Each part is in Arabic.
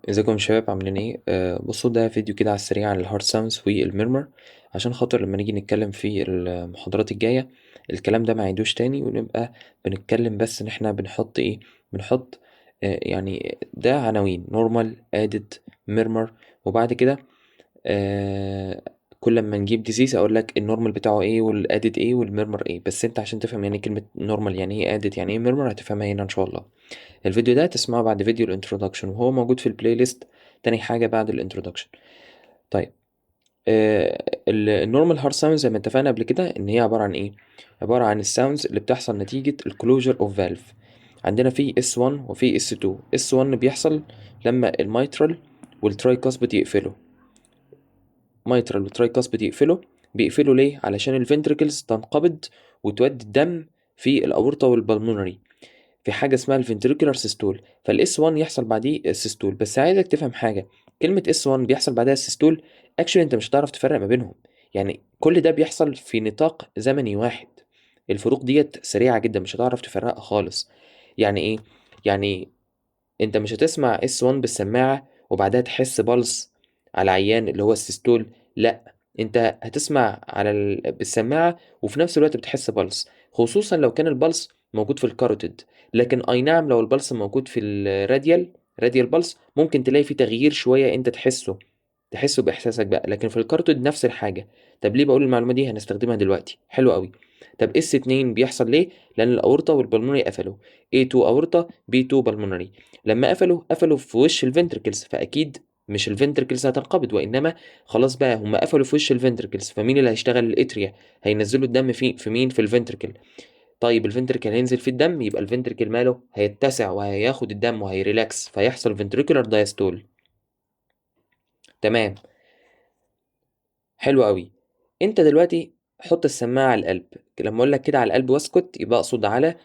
ازيكم يا شباب عاملين ايه؟ بصوا ده فيديو كده على السريع عن الهارد ساوندز والميرمر، عشان خاطر لما نيجي نتكلم في المحاضرات الجاية الكلام ده ما يعيدوش تاني، ونبقى بنتكلم بس ان احنا بنحط ايه. بنحط يعني ده عناوين نورمال ادد ميرمر، وبعد كده آه كل ما نجيب ديزيز اقول لك النورمال بتاعه ايه والادد ايه والميرمر ايه. بس انت عشان تفهم يعني كلمة نورمال يعني ايه ادد يعني ايه ميرمر هتفهمها هنا ان شاء الله. الفيديو ده تسمعه بعد فيديو الانترودكشن، وهو موجود في البلاي ليست تاني حاجة بعد الانترودكشن. طيب، النورمال هارد ساوند زي ما اتفقنا قبل كده ان هي عبارة عن ايه؟ عبارة عن الساوندز اللي بتحصل نتيجة الكلوجر اوف فالف. عندنا في S1 وفي S2. S1 بيحصل لما الميترال والترايكاسبيد يقفلوا. ميترال والترايكاسبيد بيقفلوا ليه؟ علشان الفنتريكلز تنقبض وتودي الدم في الأورطة والبلمونري في حاجه اسمها الفنتريكولار سيستول. فالاس 1 يحصل بعديه السيستول. بس عايزك تفهم حاجه، كلمه اس 1 بيحصل بعدها السيستول، اكشلي انت مش هتعرف تفرق ما بينهم. يعني كل ده بيحصل في نطاق زمني واحد. الفروق ديت سريعه جدا، مش هتعرف تفرقها خالص. يعني ايه؟ يعني انت مش هتسمع اس 1 بالسماعه وبعدها تحس بلس على عيان اللي هو السيستول. لا، انت هتسمع على بالسماعه وفي نفس الوقت بتحس بلس، خصوصا لو كان البلس موجود في الكاروتيد. لكن اي نعم، لو البلس موجود في راديال بلس ممكن تلاقي فيه تغيير شويه انت تحسه باحساسك بقى، لكن في الكاروتيد نفس الحاجه. طب ليه بقول المعلومه دي؟ هنستخدمها دلوقتي. حلو قوي. طب اس 2 بيحصل ليه؟ لان الاورطه والبلمونري قفلوا. A2 اورطه، B2 بالمونري. لما قفلوا في وش الفنتركلز، فاكيد مش الفنتركلز هتنقبض، وانما خلاص بقى هم قفلوا في وش الفنتركلز، فمين اللي هيشتغل؟ الاتريا. هينزلوا الدم في مين؟ في الفنتركل. طيب الفنتركل هينزل في الدم، يبقى الفنتركل ماله؟ هيتسع وهياخد الدم وهيريلاكس، فيحصل فنتريكولار دايستول. تمام. حلو قوي. انت دلوقتي حط السماعه على القلب. لما اقول لك كده على القلب واسكت، يبقى اقصد على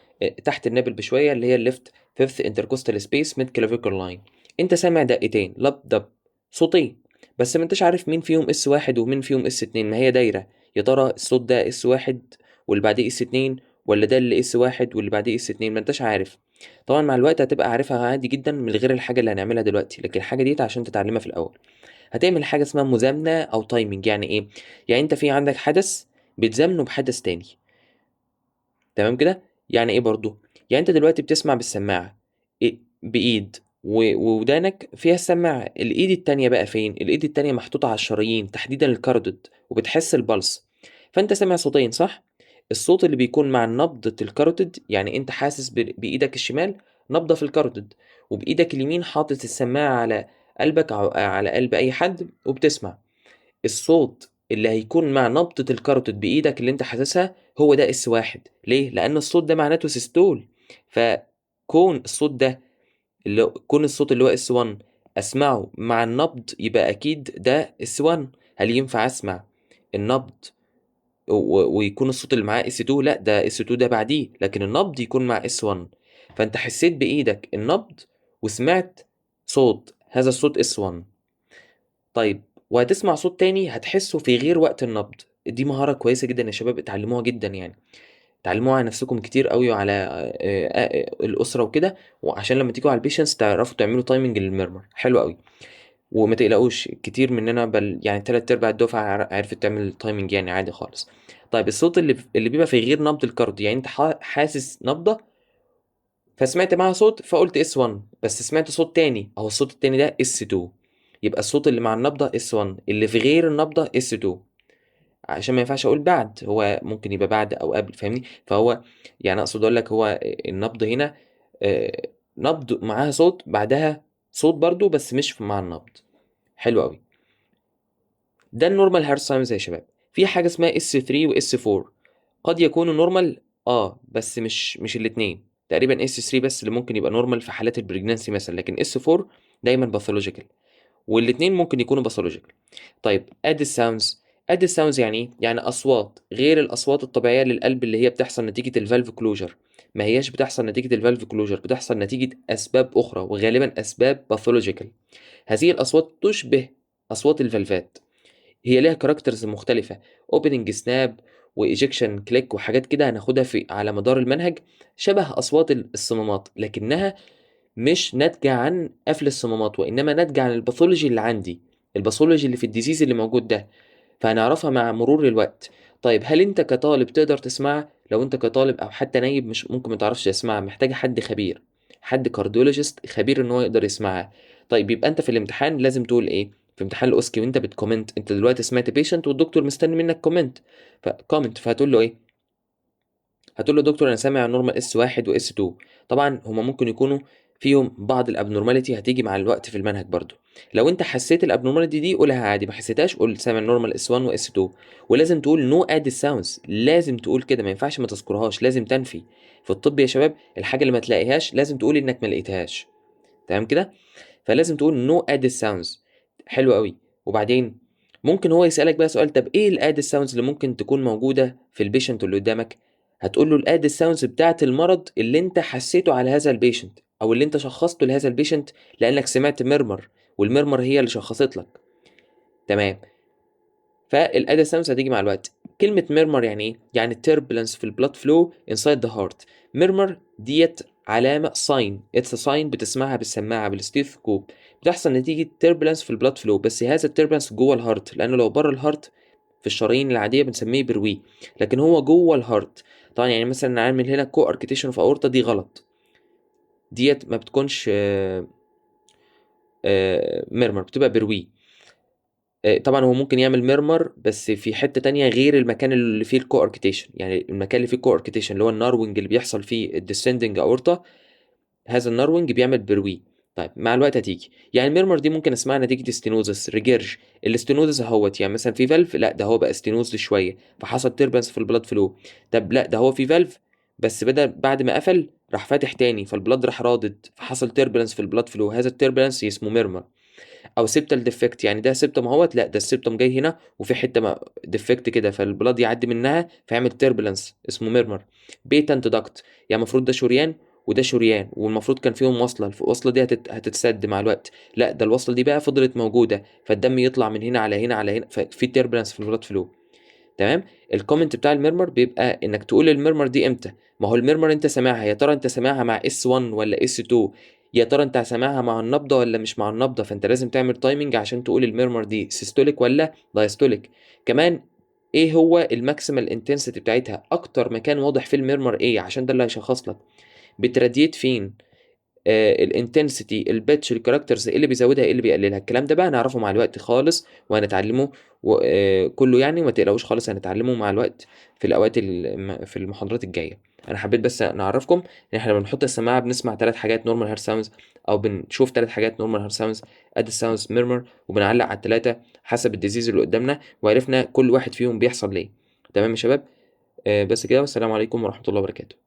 تحت النابل بشويه، اللي هي الليفت فيفث انتركوستال سبيس ميد كلافيكول لاين. انت سامع دقتين لب دب، صوتين، بس ما انتش عارف مين فيهم اس واحد ومين فيهم اس اتنين. ما هي دايره، يا ترى الصوت ده اس واحد واللي بعديه اس اتنين، ولا ده اللي اس واحد واللي بعديه اس اتنين؟ ما انتش عارف. طبعا مع الوقت هتبقى عارفها عادي جدا من غير الحاجه اللي هنعملها دلوقتي، لكن الحاجه دي عشان تتعلمها في الاول. هتعمل حاجة اسمها مزامنة أو تايمنج. يعني إيه؟ يعني أنت في عندك حدث بتزامنه بحدث تاني. تمام كده؟ يعني إيه برضو؟ يعني أنت دلوقتي بتسمع بالسماعة بإيد، وودانك فيها السماعة. الإيد التانية بقى فين؟ الإيد التانية محطوطة على الشرايين، تحديدا الكاروتيد، وبتحس البلس. فأنت سامع صوتين، صح؟ الصوت اللي بيكون مع نبضة الكاروتيد، يعني أنت حاسس بإيدك الشمال نبضة في الكاروتيد، وبإيدك اليمين حاطط السماعة على قلبك أو على قلب أي حد وبتسمع. الصوت اللي هيكون مع نبضة الكاروتيد بإيدك اللي انت حاسسها هو ده اس واحد. ليه؟ لأن الصوت ده معناته سيستول. فكون الصوت ده كون الصوت اللي هو اس 1 أسمعه مع النبض، يبقى أكيد ده اس 1. هل ينفع أسمع النبض ويكون الصوت اللي معاه اس 2؟ لا، ده اس 2 ده بعديه، لكن النبض يكون مع اس 1. فأنت حسيت بإيدك النبض وسمعت صوت، هذا الصوت اس 1. طيب، وهتسمع صوت تاني هتحسه في غير وقت النبض. دي مهارة كويسة جدا يا شباب، اتعلموها جدا يعني. اتعلموها على نفسكم كتير قوي وعلى الأسرة وكده، وعشان لما تيجوا على البيشنس تعرفوا تعملوا تايمنج للميرمر. حلو قوي. وما تقلقوش، كتير مننا بل يعني تلات ارباع الدفعة عرفت تعمل تايمنج يعني عادي خالص. طيب الصوت اللي بيبقى في غير نبض الكارد، يعني انت حاسس نبضة فسمعت معاها صوت فقلت اس 1، بس سمعت صوت تاني اهو الصوت التاني ده اس 2. يبقى الصوت اللي مع النبضة اس 1، اللي في غير النبضة اس 2. عشان ما ينفعش اقول بعد، هو ممكن يبقى بعد او قبل، فاهمني؟ فهو يعني اقصد اقول لك هو النبض هنا نبض معاها صوت بعدها صوت برضو، بس مش مع النبض. حلو قوي. ده النورمال هيرت ساينز يا شباب. في حاجه اسمها اس 3 واس 4. قد يكونوا نورمال، بس مش الاثنين. تقريبا اس 3 بس اللي ممكن يبقى نورمال في حالات البريجنانسي مثلا، لكن اس 4 دايما باثولوجيكال، والاثنين ممكن يكونوا باثولوجيكال. طيب اد الساوندز. اد الساوندز يعني ايه؟ يعني اصوات غير الاصوات الطبيعيه للقلب اللي هي بتحصل نتيجه الفالف كلوجر. ما هياش بتحصل نتيجه الفالف كلوجر، بتحصل نتيجه اسباب اخرى، وغالبا اسباب باثولوجيكال. هذه الاصوات تشبه اصوات الفالفات. هي ليها كاركترز مختلفة، اوبننج سناب وايجكشن كليك وحاجات كده هناخدها في على مدار المنهج، شبه اصوات الصمامات، لكنها مش ناتجه عن قفل الصمامات، وانما ناتجه عن الباثولوجي اللي عندي، الباثولوجي اللي في الديزيز اللي موجود ده، فهنعرفها مع مرور الوقت. طيب هل انت كطالب تقدر تسمعها؟ لو انت كطالب او حتى نايب مش ممكن ما تعرفش تسمعها، محتاجه حد خبير، حد كارديولوجيست خبير ان هو يقدر يسمعها. طيب يبقى انت في الامتحان لازم تقول ايه؟ في امتحان الاوسكي وانت بتكومنت، انت دلوقتي سمعت بيشنت والدكتور مستني منك كومنت، فكومنت، فهتقول له ايه؟ هتقول له دكتور انا سامع نورمال اس 1 واس 2. طبعا هما ممكن يكونوا فيهم بعض الابنورماليتي، هتيجي مع الوقت في المنهج برضو. لو انت حسيت الابنورماليتي دي قولها عادي، ما حسيتهاش قول سامع نورمال اس 1 واس 2. ولازم تقول نو اد ساوندز، لازم تقول كده، ما ينفعش ما تذكرهاش، لازم تنفي. في الطب يا شباب الحاجه اللي ما تلاقيهاش لازم تقول انك ما لقيتهاش، تمام كده؟ فلازم تقول نو اد ساوندز. حلو قوي. وبعدين ممكن هو يسألك بقى سؤال، طب ايه الاد ساوندز اللي ممكن تكون موجودة في البيشنت اللي قدامك؟ هتقول له الاد ساوندز بتاعت المرض اللي انت حسيته على هذا البيشنت، او اللي انت شخصته لهذا البيشنت، لانك سمعت ميرمر، والميرمر هي اللي شخصت لك. تمام. فالادي ساوندز هتيجي مع الوقت. كلمة ميرمر يعني ايه؟ يعني turbulence في البلاد فلو inside the heart. ميرمر ديت علامة ساين، اتس ساين بتسمعها بالسماعة بالستيثوسكوب، بتحصل نتيجة turbulence في البلاد فلو، بس هذا التربلنس جوه الهارت، لأنه لو بره الهارت في الشرايين العادية بنسميه بروي، لكن هو جوه الهارت. طبعا يعني مثلا نعمل هنا كو اركيتيشن في اورطة، دي غلط، ديت ما بتكونش ميرمر، بتبقى بروي. طبعا هو ممكن يعمل ميرمر بس في حتة تانية غير المكان اللي فيه الكو اركيتيشن، يعني المكان اللي فيه الكو اركيتيشن اللي هو الناروينج اللي بيحصل فيه الديسندنج اورتا، هذا الناروينج بيعمل بروي. طيب مع الوقت هتيجي، يعني الميرمر دي ممكن اسمها نتيجة ستينوزس ريجيرج. الاستينوزس اهوت، يعني مثلا في فالف، لا ده هو بقى ستينوز شوية فحصل تيربنس في البلاد فلو. طب لا ده هو في فالف بس بدأ بعد ما قفل راح فاتح تاني، فالبلاد راح رادد فحصل تيربنس في البلاد فلو، هذا التيربنس اسمه ميرمر. او سيبتال ديفكت، يعني ده سيبتم اهوت، لا ده السيبتم جاي هنا وفي حته ديفكت كده فالبلاد يعدي منها فيعمل تيربلنس اسمه ميرمر. بيتنت داكت، يعني المفروض ده شريان وده شريان والمفروض كان فيهم وصله، الوصله دي هتتسد مع الوقت، لا ده الوصله دي بقى فضلت موجوده فالدم يطلع من هنا على هنا على هنا ففي تيربلنس في البلاد فلو. تمام. الكومنت بتاع الميرمر بيبقى انك تقول الميرمر دي امتى. ما هو الميرمر انت سامعها، يا ترى انت سامعها مع اس 1 ولا اس 2؟ يا ترى انت سامعها مع النبضه ولا مش مع النبضه؟ فانت لازم تعمل تايمنج عشان تقول الميرمر دي سيستوليك ولا دايستوليك. كمان ايه هو الماكسيمال انتنسيتي بتاعتها، اكتر مكان واضح في الميرمر ايه، عشان ده اللي هيشخص لك بتراديت فين. الانتنسيتي، الباتش، الكاركترز، ايه اللي بيزودها ايه اللي بيقللها، الكلام ده بقى هنعرفه مع الوقت خالص وهنتعلمه كله يعني، وما تقلقوش خالص هنتعلمه مع الوقت في الاوقات في المحاضرات الجايه. انا حبيت بس نعرفكم ان احنا لما بنحط السماعه بنسمع 3 حاجات نورمال هير ساوندز، او بنشوف 3 حاجات نورمال هير ساوندز، اد ساوندز، ميرمر، وبنعلق على ال3 حسب الديزيز اللي قدامنا، وعرفنا كل واحد فيهم بيحصل ليه. تمام يا شباب؟ بس كده، والسلام عليكم ورحمه الله وبركاته.